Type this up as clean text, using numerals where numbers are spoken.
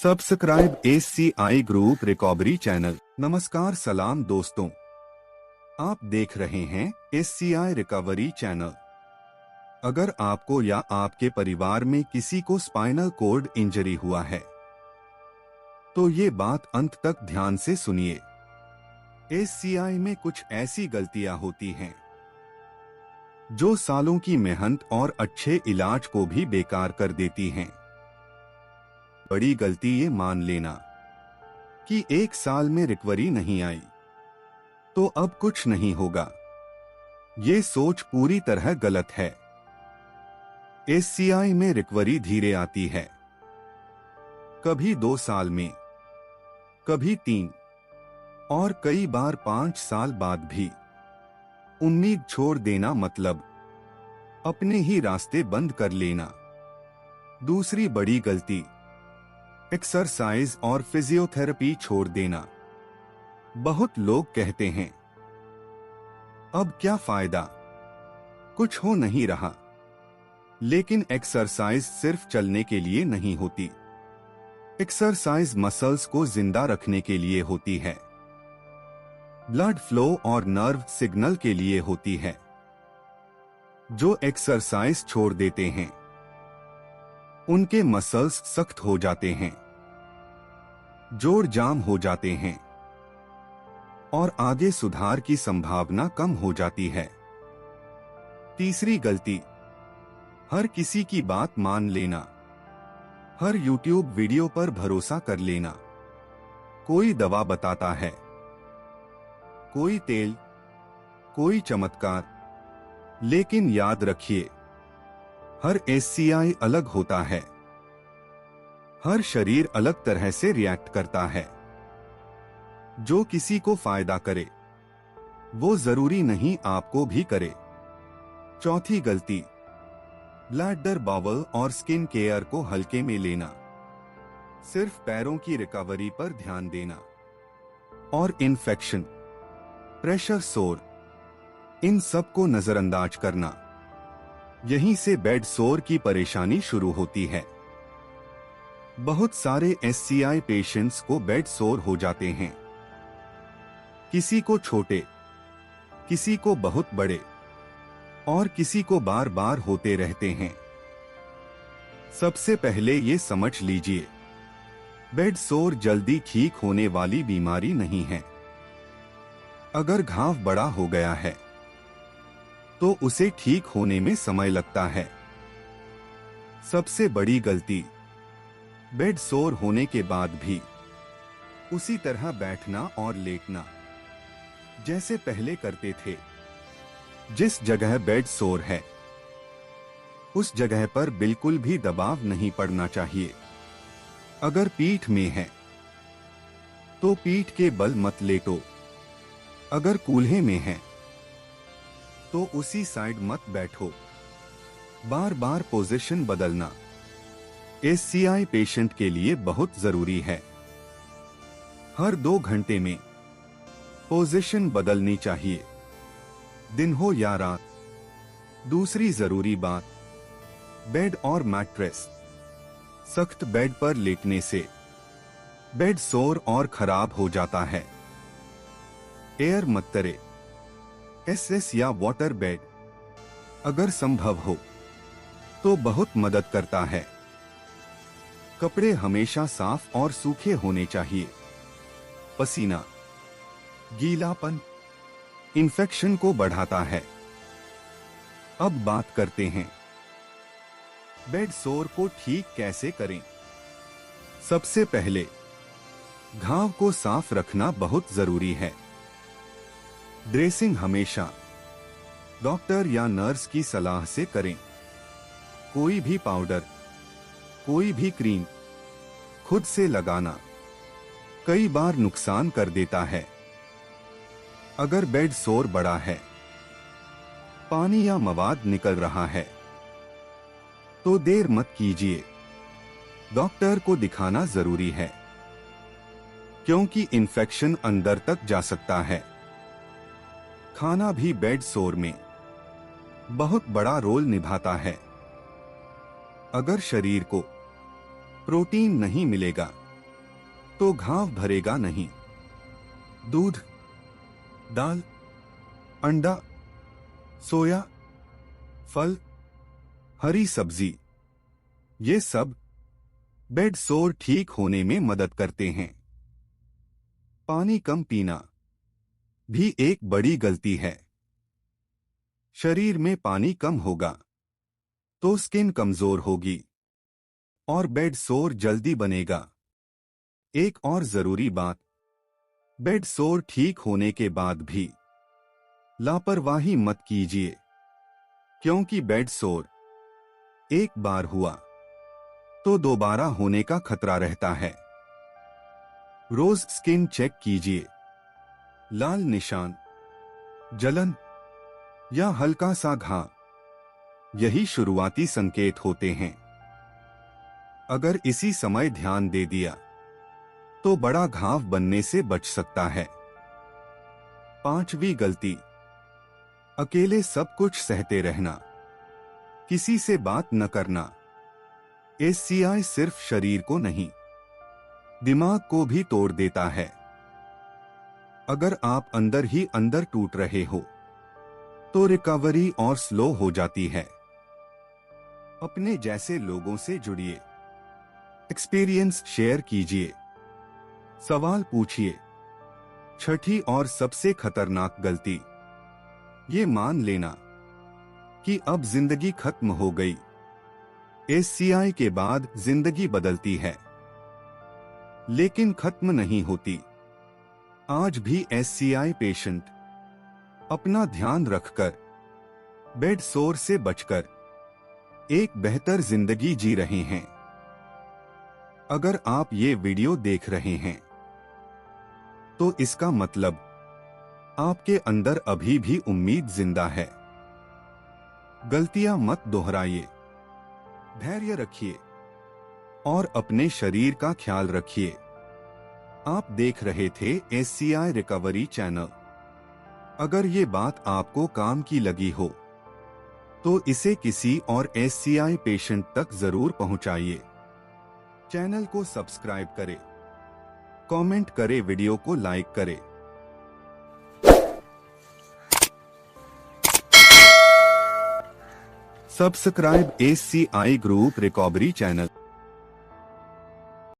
Subscribe SCI group recovery channel. नमस्कार सलाम दोस्तों, आप देख रहे हैं SCI रिकवरी चैनल। अगर आपको या आपके परिवार में किसी को स्पाइनल कॉर्ड इंजरी हुआ है तो ये बात अंत तक ध्यान से सुनिए। SCI में कुछ ऐसी गलतियां होती हैं जो सालों की मेहनत और अच्छे इलाज को भी बेकार कर देती हैं। बड़ी गलती ये मान लेना कि एक साल में रिकवरी नहीं आई तो अब कुछ नहीं होगा। ये सोच पूरी तरह गलत है। SCI में रिकवरी धीरे आती है, कभी 2 साल में, कभी 3 और कई बार 5 साल बाद भी। उम्मीद छोड़ देना मतलब अपने ही रास्ते बंद कर लेना। दूसरी बड़ी गलती, एक्सरसाइज और फिजियोथेरेपी छोड़ देना। बहुत लोग कहते हैं अब क्या फायदा, कुछ हो नहीं रहा। लेकिन एक्सरसाइज सिर्फ चलने के लिए नहीं होती। एक्सरसाइज मसल्स को जिंदा रखने के लिए होती है, ब्लड फ्लो और नर्व सिग्नल के लिए होती है। जो एक्सरसाइज छोड़ देते हैं उनके मसल्स सख्त हो जाते हैं, जोड़ जाम हो जाते हैं और आगे सुधार की संभावना कम हो जाती है। तीसरी गलती, हर किसी की बात मान लेना, हर YouTube वीडियो पर भरोसा कर लेना। कोई दवा बताता है, कोई तेल, कोई चमत्कार, लेकिन याद रखिए हर SCI अलग होता है, हर शरीर अलग तरह से रिएक्ट करता है। जो किसी को फायदा करे वो जरूरी नहीं आपको भी करे। चौथी गलती, ब्लैडर, बाउल और स्किन केयर को हल्के में लेना, सिर्फ पैरों की रिकवरी पर ध्यान देना। और इन्फेक्शन, प्रेशर, सोर, इन सब को नजरअंदाज करना। यहीं से बेड सोर की परेशानी शुरू होती है। बहुत सारे SCI पेशेंट्स को बेड सोर हो जाते हैं, किसी को छोटे, किसी को बहुत बड़े और किसी को बार बार होते रहते हैं। सबसे पहले ये समझ लीजिए, बेड सोर जल्दी ठीक होने वाली बीमारी नहीं है। अगर घाव बड़ा हो गया है तो उसे ठीक होने में समय लगता है। सबसे बड़ी गलती, बेड सोर होने के बाद भी उसी तरह बैठना और लेटना जैसे पहले करते थे। जिस जगह बेड सोर है उस जगह पर बिल्कुल भी दबाव नहीं पड़ना चाहिए। अगर पीठ में है तो पीठ के बल मत लेटो। अगर कूल्हे में है तो उसी साइड मत बैठो। बार बार पोजीशन बदलना SCI पेशेंट के लिए बहुत जरूरी है। हर 2 घंटे में पोजीशन बदलनी चाहिए, दिन हो या रात। दूसरी जरूरी बात, बेड और मैट्रेस। सख्त बेड पर लेटने से बेड सोर और खराब हो जाता है। एयर मत्तरे, SS या वाटर बेड अगर संभव हो तो बहुत मदद करता है। कपड़े हमेशा साफ और सूखे होने चाहिए। पसीना, गीलापन इन्फेक्शन को बढ़ाता है। अब बात करते हैं बेड सोर को ठीक कैसे करें। सबसे पहले घाव को साफ रखना बहुत जरूरी है। ड्रेसिंग हमेशा डॉक्टर या नर्स की सलाह से करें। कोई भी पाउडर, कोई भी क्रीम खुद से लगाना कई बार नुकसान कर देता है। अगर बेड सोर बड़ा है, पानी या मवाद निकल रहा है तो देर मत कीजिए, डॉक्टर को दिखाना जरूरी है, क्योंकि इन्फेक्शन अंदर तक जा सकता है। खाना भी बेड सोर में बहुत बड़ा रोल निभाता है। अगर शरीर को प्रोटीन नहीं मिलेगा तो घाव भरेगा नहीं। दूध, दाल, अंडा, सोया, फल, हरी सब्जी, ये सब बेड सोर ठीक होने में मदद करते हैं। पानी कम पीना भी एक बड़ी गलती है। शरीर में पानी कम होगा तो स्किन कमजोर होगी और बेड सोर जल्दी बनेगा। एक और जरूरी बात, बेड सोर ठीक होने के बाद भी लापरवाही मत कीजिए, क्योंकि बेड सोर एक बार हुआ तो दोबारा होने का खतरा रहता है। रोज स्किन चेक कीजिए। लाल निशान, जलन या हल्का सा घाव, यही शुरुआती संकेत होते हैं। अगर इसी समय ध्यान दे दिया तो बड़ा घाव बनने से बच सकता है। 5वीं गलती, अकेले सब कुछ सहते रहना, किसी से बात न करना। SCI सिर्फ शरीर को नहीं, दिमाग को भी तोड़ देता है। अगर आप अंदर ही अंदर टूट रहे हो तो रिकवरी और स्लो हो जाती है। अपने जैसे लोगों से जुड़िए, एक्सपीरियंस शेयर कीजिए, सवाल पूछिए। 6ठी और सबसे खतरनाक गलती, ये मान लेना कि अब जिंदगी खत्म हो गई। SCI के बाद जिंदगी बदलती है, लेकिन खत्म नहीं होती। आज भी SCI पेशेंट अपना ध्यान रखकर, बेड सोर से बचकर एक बेहतर जिंदगी जी रहे हैं। अगर आप ये वीडियो देख रहे हैं तो इसका मतलब आपके अंदर अभी भी उम्मीद जिंदा है। गलतियां मत दोहराइए, धैर्य रखिए और अपने शरीर का ख्याल रखिए। आप देख रहे थे SCI रिकवरी चैनल। अगर ये बात आपको काम की लगी हो तो इसे किसी और SCI पेशेंट तक जरूर पहुंचाइए। चैनल को सब्सक्राइब करें, कमेंट करें, वीडियो को लाइक करें। Subscribe SCI group recovery channel.